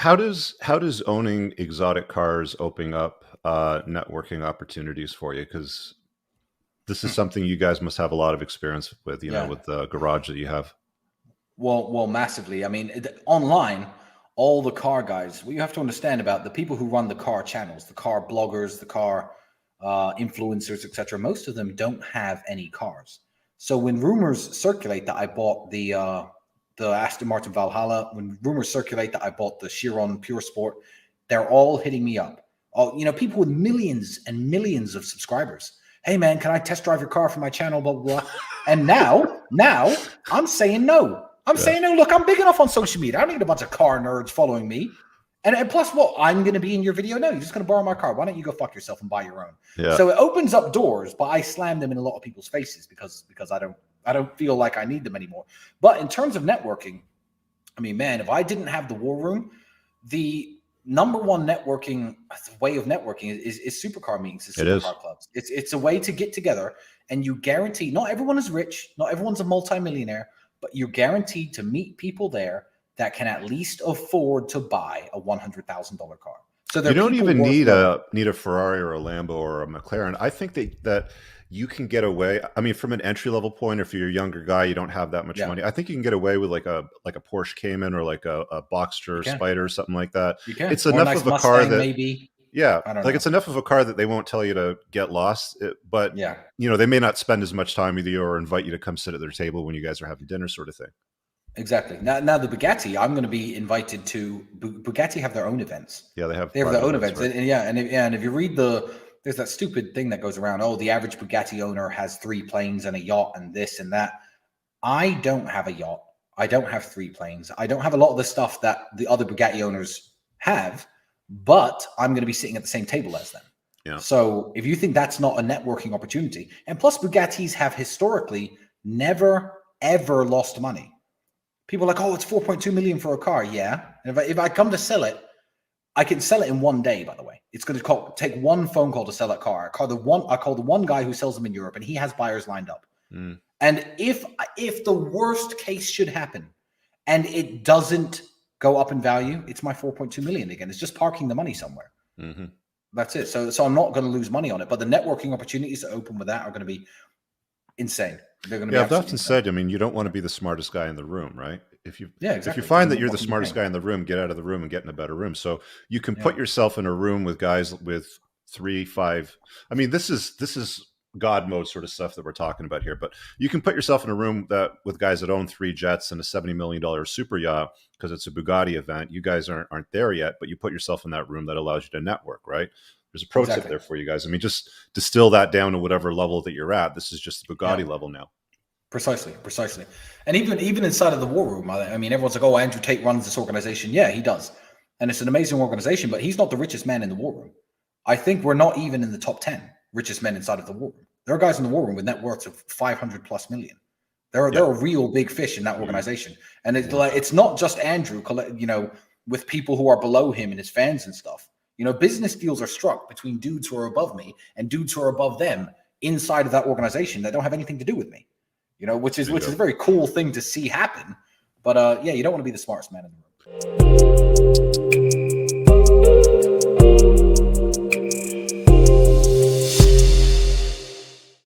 how does owning exotic cars open up networking opportunities for you? Because this is something you guys must have a lot of experience with, Yeah. with the garage that you have. Well, massively. I mean, online, all the car guys, what you have to understand about the people who run the car channels, the car bloggers, the car influencers, etc., most of them don't have any cars. So when rumors circulate that I bought the Aston Martin Valhalla, when rumors circulate that I bought the Chiron Pure Sport, they're all hitting me up. Oh, people with millions and millions of subscribers. Hey man, can I test drive your car for my channel? Blah blah blah. And now I'm saying no. I'm saying no. Look, I'm big enough on social media. I don't need a bunch of car nerds following me. And plus, what? I'm going to be in your video? No, you're just going to borrow my car. Why don't you go fuck yourself and buy your own? Yeah. So it opens up doors, but I slam them in a lot of people's faces because I don't feel like I need them anymore. But in terms of networking, I mean, man, if I didn't have the war room, the number one networking way of networking is supercar meetings, supercar clubs. It's a way to get together, and you guarantee not everyone is rich, not everyone's a multimillionaire, but you're guaranteed to meet people there that can at least afford to buy a $100,000 car. So you don't even need a Ferrari or a Lambo or a McLaren. I think that you can get away. I mean, from an entry level point, if you're a younger guy, you don't have that much money. I think you can get away with like a Porsche Cayman or like a Boxster Spider or something like that. You can. It's enough nice of a Mustang, car that maybe. Yeah, like it's enough of a car that they won't tell you to get lost, but they may not spend as much time with you or invite you to come sit at their table when you guys are having dinner, sort of thing. Exactly. Now the Bugatti, I'm going to be invited to. Bugatti have their own events. Yeah, they have their own events, right? And if you read there's that stupid thing that goes around. Oh, the average Bugatti owner has 3 planes and a yacht and this and that. I don't have a yacht. I don't have 3 planes. I don't have a lot of the stuff that the other Bugatti owners have. But I'm going to be sitting at the same table as them. Yeah. So if you think that's not a networking opportunity, and plus Bugattis have historically never, ever lost money. People are like, oh, it's 4.2 million for a car. Yeah. And if I come to sell it, I can sell it in one day, by the way. It's going to take one phone call to sell that car. I call the one guy who sells them in Europe, and he has buyers lined up. Mm. And if the worst case should happen and it doesn't go up in value, it's my 4.2 million again. It's just parking the money somewhere. Mm-hmm. That's it. So I'm not going to lose money on it. But the networking opportunities that open with that are going to be insane. They're going to be I've often said, I mean, you don't want to be the smartest guy in the room, right? If you exactly. If you find that you're the smartest guy in the room, get out of the room and get in a better room. So you can put yourself in a room with guys with 3, 5. I mean, this is God mode sort of stuff that we're talking about here, but you can put yourself in a room with guys that own 3 jets and a $70 million super yacht because it's a Bugatti event. You guys aren't there yet, but you put yourself in that room that allows you to network, right? There's a pro tip there for you guys. I mean, just distill that down to whatever level that you're at. This is just the Bugatti level now. Precisely. And even inside of the war room, I mean, everyone's like, oh, Andrew Tate runs this organization. Yeah, he does. And it's an amazing organization, but he's not the richest man in the war room. I think we're not even in the top 10 richest men inside of the war room. There are guys in the war room with net worths of 500 plus million. There are real big fish in that organization. And it's not just Andrew, with people who are below him and his fans and stuff. Business deals are struck between dudes who are above me and dudes who are above them inside of that organization that don't have anything to do with me. Which is a very cool thing to see happen. But you don't want to be the smartest man in the room.